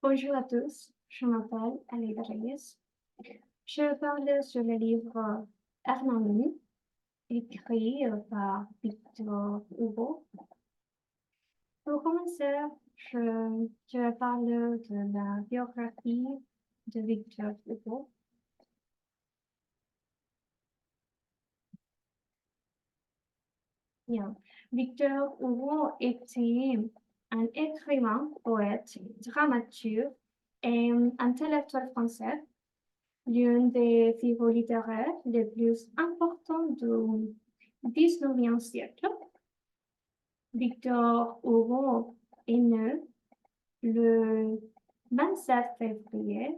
Bonjour à tous, je m'appelle Alida Reyes. Je parle sur le livre Hernani, écrit par Victor Hugo. Pour commencer, je vais parler de la biographie de Victor Hugo. Bien. Victor Hugo était un écrivain, poète, dramaturge et intellectuel français, l'une des figures littéraires les plus importantes du XIXe siècle. Victor Hugo est né le 27 février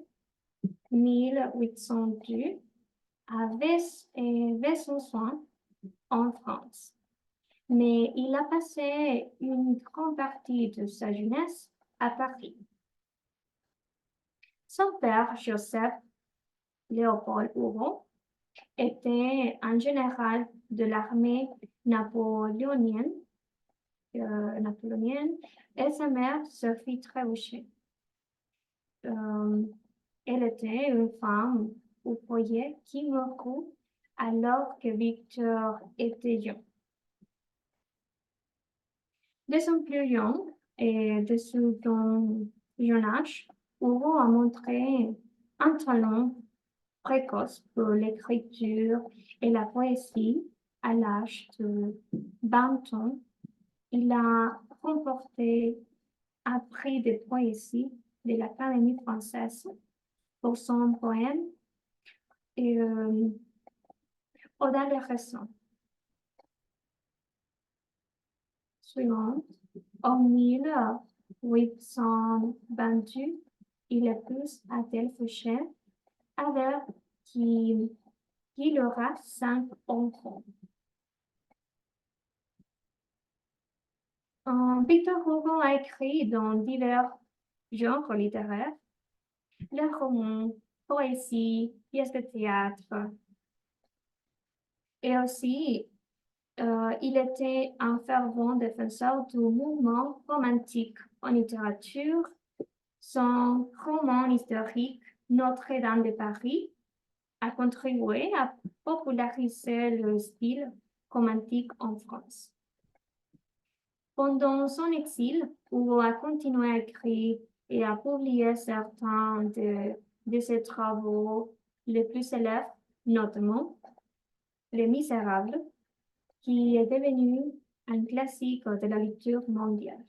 1802 à Besançon, en France. Mais il a passé une grande partie de sa jeunesse à Paris. Son père, Joseph Léopold Hugo, était un général de l'armée napoléonienne, et sa mère, Sophie Trébuchet. Elle était une femme au foyer qui mourut alors que Victor était jeune. De son plus jeune et de son jeune âge, Hugo a montré un talent précoce pour l'écriture et la poésie. À l'âge de 20 ans, il a remporté un prix de poésie de l'Académie française pour son poème et Oda les raisons. Suivante, en 1828, il épouse Adèle Fouché, avec qui il aura 5 enfants. Victor Hugo a écrit dans divers genres littéraires, les romans, poésie, pièces de théâtre, et aussi il était un fervent défenseur du mouvement romantique en littérature. Son roman historique Notre-Dame de Paris a contribué à populariser le style romantique en France. Pendant son exil, Hugo a continué à écrire et à publier certains de ses travaux les plus célèbres, notamment Les Misérables, qui est devenu un classique de la lecture mondiale.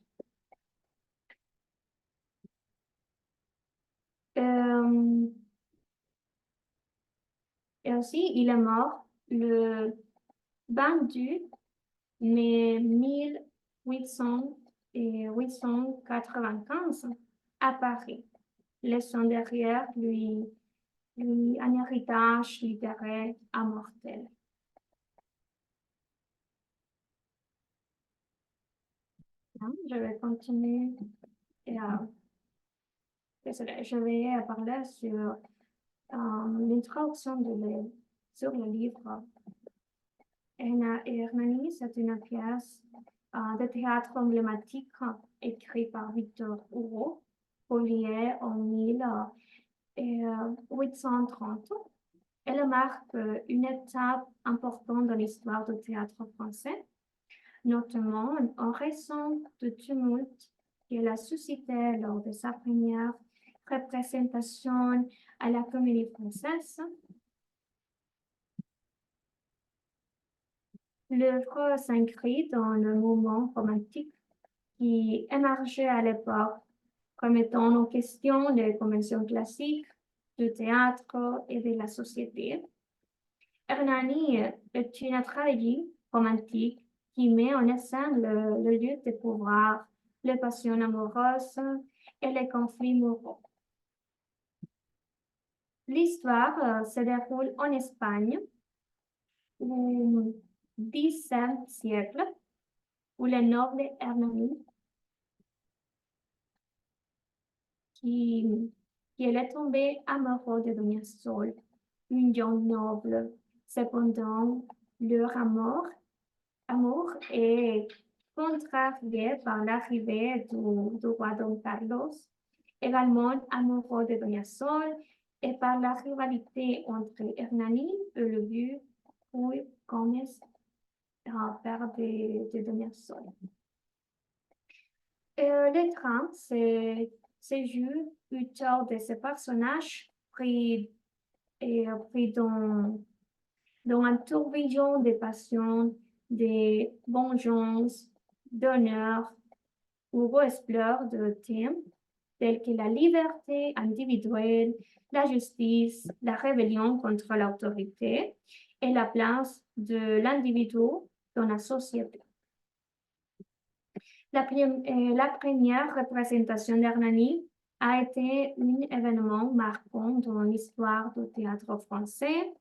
Euh, et aussi, il est mort le 22 mai 1895 à Paris, laissant derrière lui un héritage littéraire immortel. Je vais continuer et je vais parler sur l'introduction sur le livre. Hernani, c'est une pièce de théâtre emblématique écrite par Victor Hugo, publiée en 1830. Elle marque une étape importante dans l'histoire du théâtre français, notamment en raison du tumulte qu'elle a suscité lors de sa première représentation à la Comédie Française. L'œuvre s'inscrit dans le mouvement romantique qui émergeait à l'époque comme étant en question les conventions classiques du théâtre et de la société. Hernani est une tragédie romantique qui met en scène le lutte de pouvoir, les passions amoureuses et les conflits moraux. L'histoire se déroule en Espagne au XIe siècle, où le noble Hernani, qui est tombé amoureux de Doña Sol, une jeune noble. Cependant, leur amour est contrarié par l'arrivée du roi Don Carlos également amoureux de Doña Sol, et par la rivalité entre Hernani et le vieux Ruy Gómez, père de Doña Sol. Le drame se joue autour de ce personnage pris dans un tourbillon de passion, de vengeance, d'honneur, où explore de thèmes tels que la liberté individuelle, la justice, la rébellion contre l'autorité et la place de l'individu dans la société. La première représentation d'Hernani a été un événement marquant dans l'histoire du théâtre français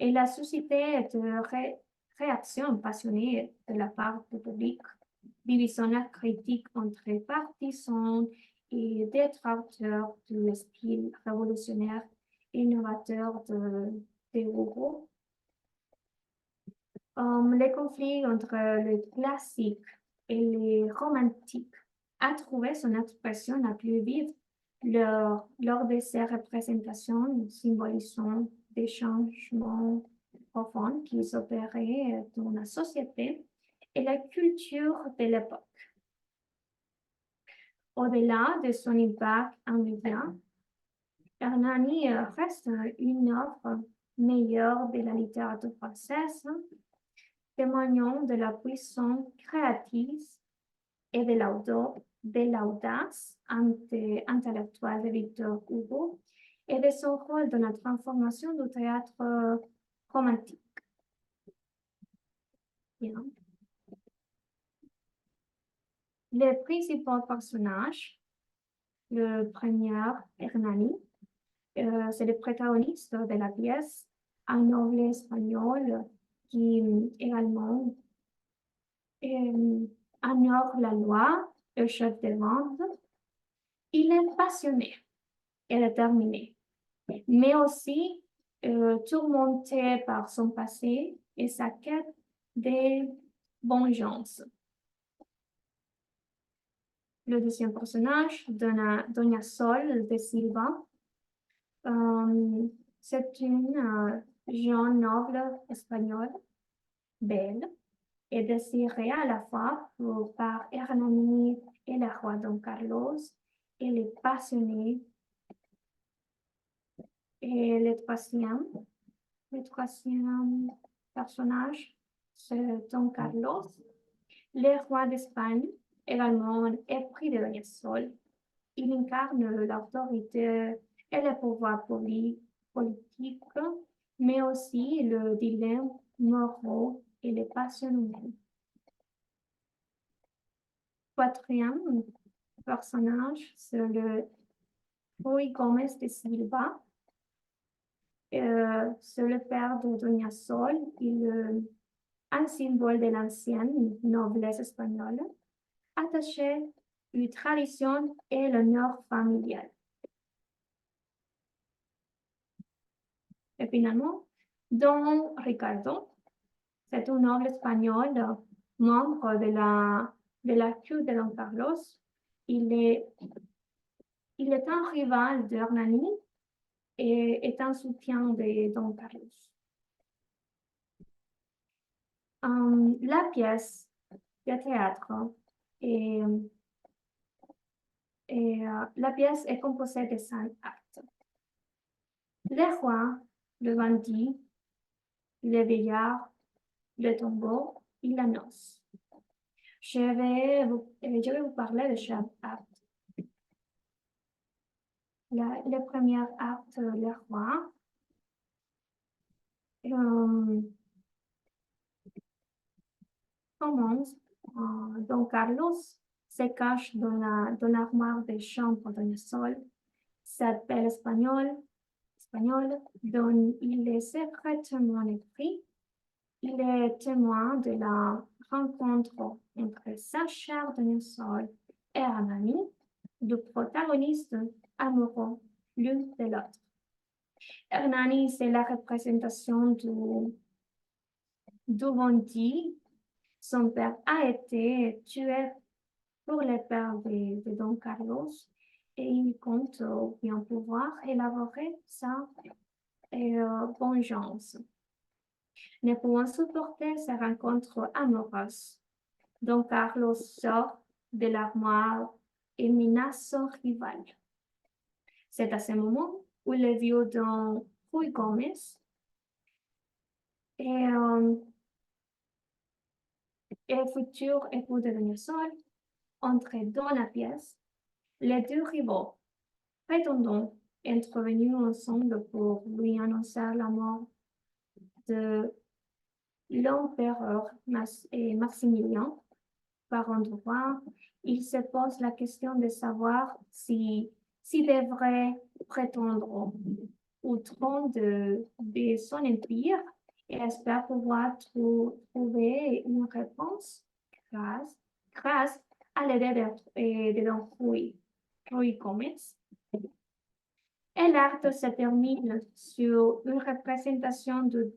et a suscité de réactions passionnées de la part du public, divisant la critique entre partisans et détracteurs du style révolutionnaire et novateur de Hugo. Le conflit entre le classique et les romantiques a trouvé son expression la plus vive lors de ces représentations symbolisant des changements profonds qui s'opéraient dans la société et la culture de l'époque. Au-delà de son impact immédiat, Hernani reste une œuvre meilleure de la littérature française, témoignant de la puissance créative et de l'audace intellectuelle de Victor Hugo et de son rôle dans la transformation du théâtre romantique. Bien. Les principaux personnages, le premier, Hernani, c'est le protagoniste de la pièce, un noble espagnol qui également honore la loi, le chef de bande. Il est passionné et déterminé, mais aussi tourmenté par son passé et sa quête de vengeance. Le deuxième personnage, Doña Sol de Silva, c'est une jeune noble espagnole, belle et désirée à la fois par Hernani et le roi Don Carlos. Elle est passionnée. Et le troisième personnage, c'est Don Carlos, le roi d'Espagne, également épris de Doña Sol. Il incarne l'autorité et le pouvoir politique, mais aussi le dilemme moral et les passions humaines. Quatrième personnage, c'est le Ruy Gómez de Silva. C'est le père de Doña Sol, un symbole de l'ancienne noblesse espagnole, attaché aux traditions et l'honneur familial. Et finalement, Don Ricardo, c'est un noble espagnol, membre de la cour de Don Carlos. Il est un rival de Hernani et est un soutien de Don Carlos. La pièce de théâtre la pièce est composée de 5 actes. Le roi, le bandit, le vieillard, le tombeau et la noce. Je vais vous parler de chaque acte. Le premier acte, le roi, commence. Don Carlos se cache dans l'armoire de chambre de Sol, cette belle espagnole dont il est secrètement épris. Il est témoin de la rencontre entre sa chère Doña Sol et Hernani, deux protagonistes amoureux l'un de l'autre. Hernani, c'est la représentation du bandit. Son père a été tué pour le père de Don Carlos et il compte bien pouvoir élaborer sa vengeance. Ne pouvant supporter ces rencontres amoureuses, Don Carlos sort de l'armoire et menace son rival. C'est à ce moment où le vieux Don Ruy Gomez et futur époux de Doña Sol entrent dans la pièce. Les deux rivaux, prétendant intervenir ensemble pour lui annoncer la mort de l'empereur Maximilien, par endroit, il se pose la question de savoir si devrait prétendre au trône de son empire et espère pouvoir trouver une réponse grâce à l'aide de Don Ruy Gomez. Et l'acte se termine sur une représentation de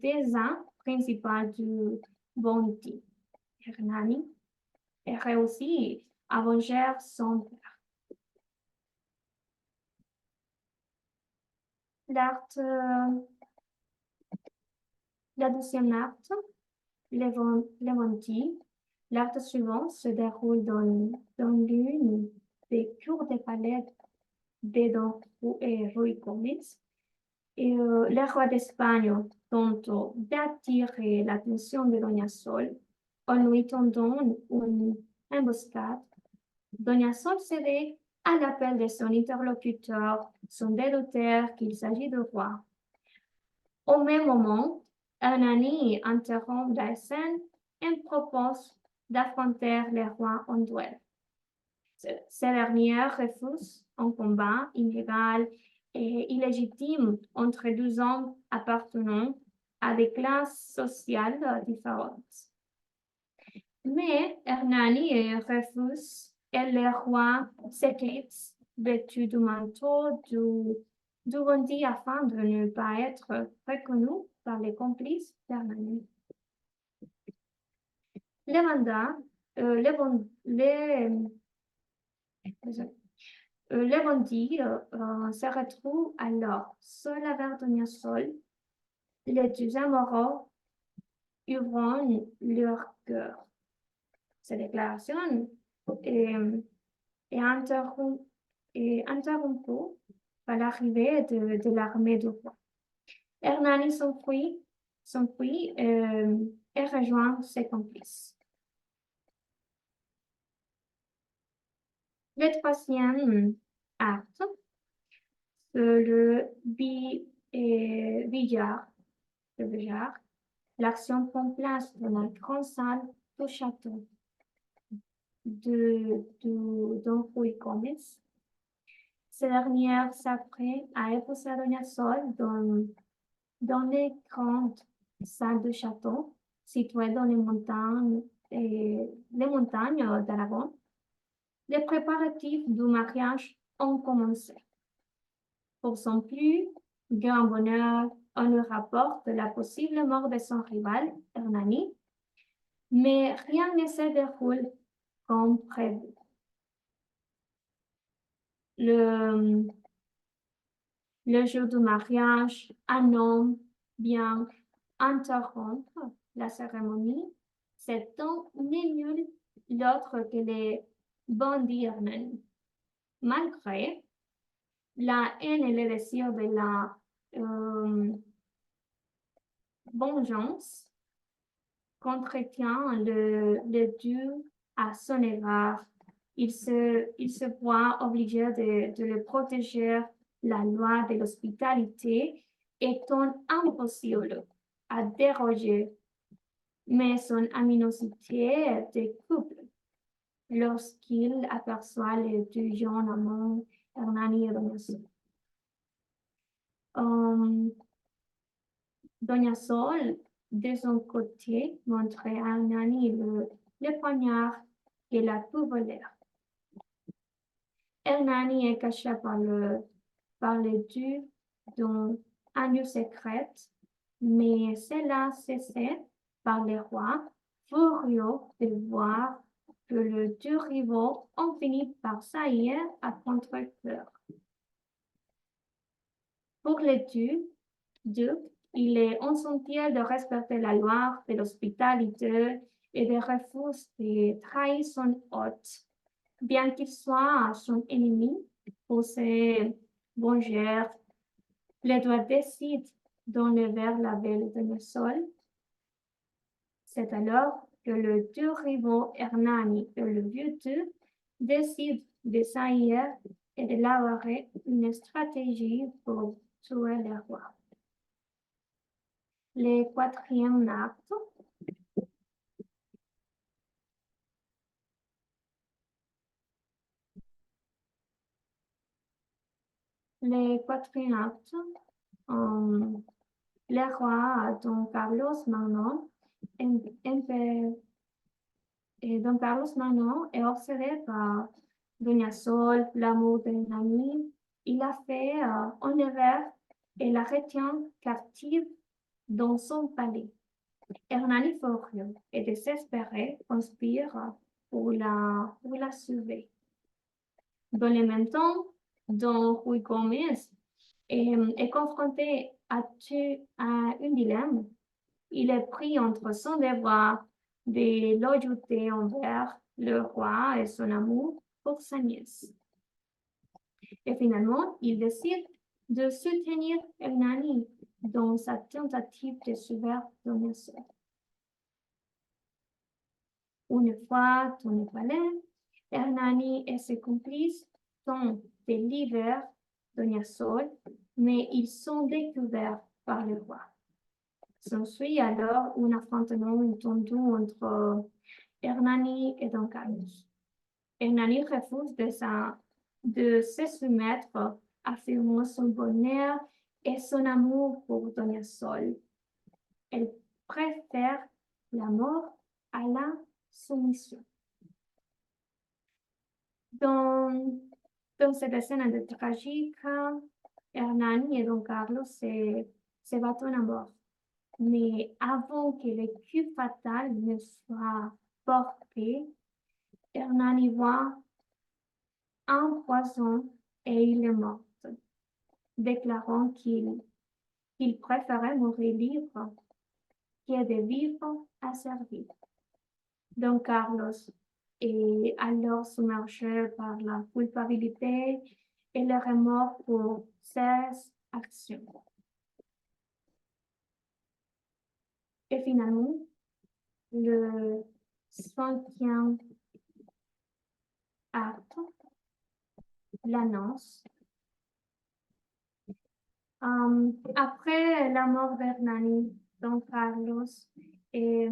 dessin principal du Bounty. Hernani réussit à venger son père. La deuxième acte, Levanti, l'acte suivant se déroule dans l'une des cours des palais de Don Ruy Gomez. Et le roi d'Espagne tente d'attirer l'attention de Doña Sol en lui tendant une embuscade. Doña Sol cédait à l'appel de son interlocuteur, son déducteur qu'il s'agit de roi. Au même moment, Hernani interrompt la scène et propose d'affronter le roi en duel. Ce dernier refuse un combat illégal et illégitime entre deux hommes appartenant à des classes sociales différentes. Mais Hernani refuse et le roi s'éclipse vêtu du manteau du Bounty afin de ne pas être reconnu par les complices d'Hernani. Les mandats, les bandits se retrouvent alors seuls avec Doña Sol. Les deux amoureux ouvrent leur cœur. Cette déclaration est interrompue par l'arrivée de l'armée du roi. Hernani s'enfuit et rejoint ses complices. Le troisième acte, le billard, l'action prend place dans la grande salle du château de Don Ruy Gomez. Ce dernier s'apprête à épouser Doña Sol dans les grandes salles du château situées dans les montagnes d'Aragon. Les préparatifs du mariage ont commencé. Pour son plus grand bonheur, on lui rapporte la possible mort de son rival, Hernani, mais rien ne se déroule comme prévu. Le jour du mariage, un homme vient interrompre la cérémonie. Cet homme n'est nul l'autre que les bandits Hernani. Malgré la haine et le désir de la vengeance, qu'entretient le Dieu à son égard, il se voit obligé de le protéger. La loi de l'hospitalité étant impossible à déroger, mais son aminosité décuple lorsqu'il aperçoit les deux jeunes amants, Hernani et Doña Sol. Doña Sol, de son côté, montre à Hernani le poignard qu'elle a pu voler. Hernani est caché par le dieu dans un lieu secret, mais cela cessait par le roi, furieux de voir que les deux rivaux ont fini par s'allier à contre-cœur. Pour les deux, il est essentiel de respecter la loi de l'hospitalité et de refuser de trahir son hôte, bien qu'il soit son ennemi pour se venger. Les deux décident d'aller vers la ville de Nesol. C'est alors que les deux rivaux, Hernani et le vieux Dieu, décident de s'allier et d'élaborer une stratégie pour tuer le roi. Le quatrième acte. Le quatrième acte, le roi Don Carlos Magnon Don Carlos Magnon est obsédé par Doña Sol, l'amour d'un ami. Il a fait enlever et la retient captive dans son palais. Hernani Furieux et désespéré conspire pour la sauver. Dans le même temps, Don Rui Gomez est confronté à un dilemme. Il est pris entre son devoir de loyauté envers le roi et son amour pour sa nièce. Et finalement, il décide de soutenir Hernani dans sa tentative de sauver Doña Sol. Une fois dans le palais, Hernani et ses complices tentent de libérer Doña Sol, mais ils sont découverts par le roi. S'ensuit alors un affrontement tendu entre Hernani et Don Carlos. Hernani refuse de se soumettre, affirmant son bonheur et son amour pour Doña Sol. Elle préfère la mort à la soumission. Dans cette scène de tragique, Hernani et Don Carlos se battent à mort. Mais avant que le coup fatal ne soit porté, Hernani voit un poison et il est mort, déclarant qu'il préférait mourir libre que de vivre asservi. Don Carlos est alors submergé par la culpabilité et le remords pour ses actions. Et finalement, le cinquième acte, l'annonce. Après la mort d'Hernani, Don Carlos est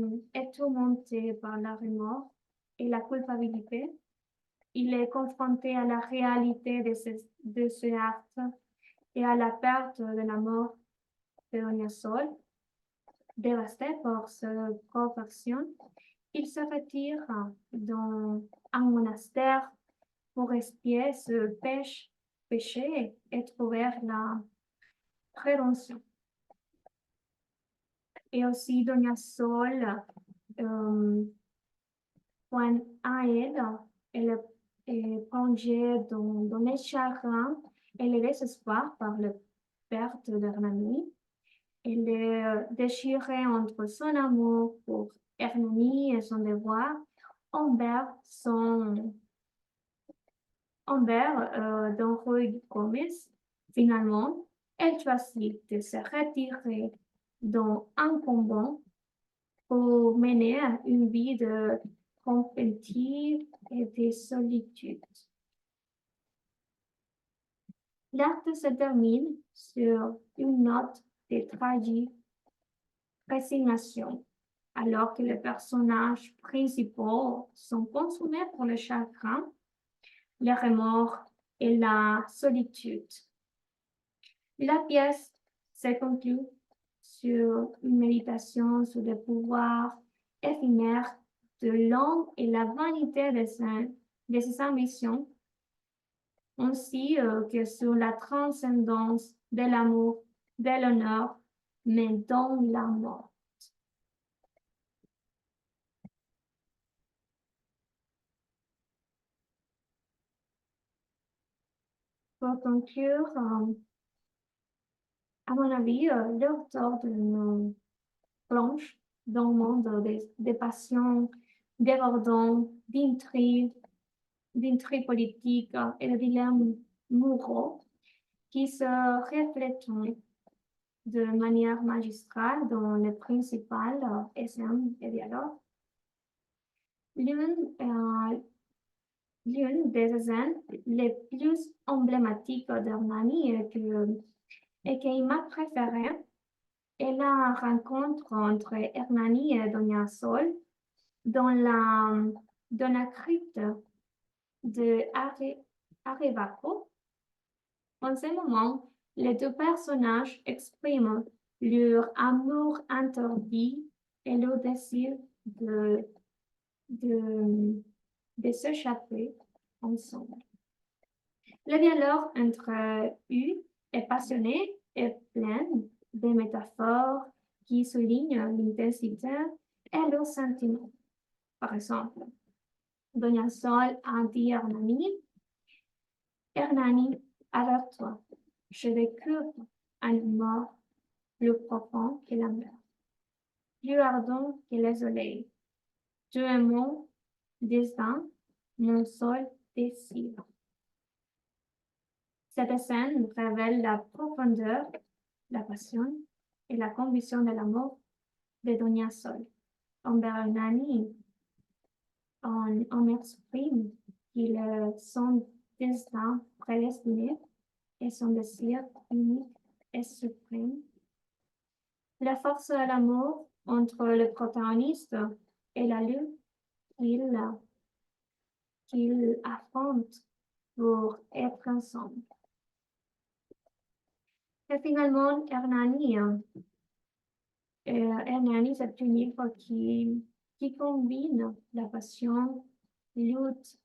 tourmenté par la remords et la culpabilité. Il est confronté à la réalité de ce acte et à la perte de la mort de Doña Sol. Dévasté par cette propre action, il se retire dans un monastère pour expier ce péché et trouver la rédemption. Et aussi, Doña Sol, point à elle est plongée dans les chagrins et le désespoir par la perte d'Hernani. Elle est déchirée entre son amour pour Hernani et son devoir envers Don Rui Gomez. Finalement, elle choisit de se retirer dans un convent pour mener une vie de contemplative et de solitude. L'acte se termine sur une note de tragique résignation, alors que les personnages principaux sont consumés par le chagrin, le remords et la solitude. La pièce se conclut sur une méditation sur le pouvoir éphémère de l'homme et la vanité de ses ambitions, ainsi que sur la transcendance de l'amour, de l'honneur, mais dans la mort. Pour conclure, à mon avis, l'auteur d'une plonge dans le monde des passions, des débordants, d'intrigues politiques et de dilemmes moraux qui se reflètent de manière magistrale dans les principales scènes et dialogues. L'une l'une des scènes les plus emblématiques d'Hernani et qui est ma préférée est la rencontre entre Hernani et Doña Sol dans la crypte de Arevaco. En ce moment, les deux personnages expriment leur amour interdit et leur désir de, de, de s'échapper ensemble. Le dialogue entre eux est passionné et plein de métaphores qui soulignent l'intensité et leurs sentiments. Par exemple, Doña Sol a dit à Hernani, arrête-toi, je découvre un amour plus profond que la mer, plus ardent que le soleil. Tu es mon destin, mon seul désir. Cette scène révèle la profondeur, la passion et la conviction de l'amour de Doña Sol envers Hernani. On exprime qu'il est son destin prédestiné et son désir unique et suprême. La force de l'amour entre le protagoniste et la lutte qu'il affronte pour être ensemble. Et finalement, Hernani, c'est un livre qui combine la passion, lutte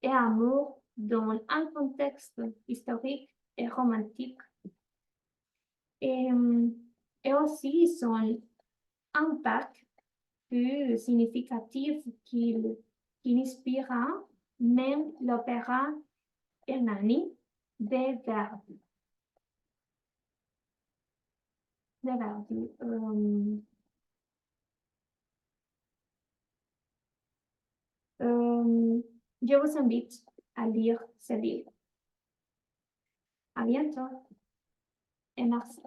et amour dans un contexte historique et romantique. Et, et aussi son impact plus significatif qu'il inspira même l'opéra Hernani de Verdi. De Verdi. Je vous invite à lire ce livre. À bientôt et merci.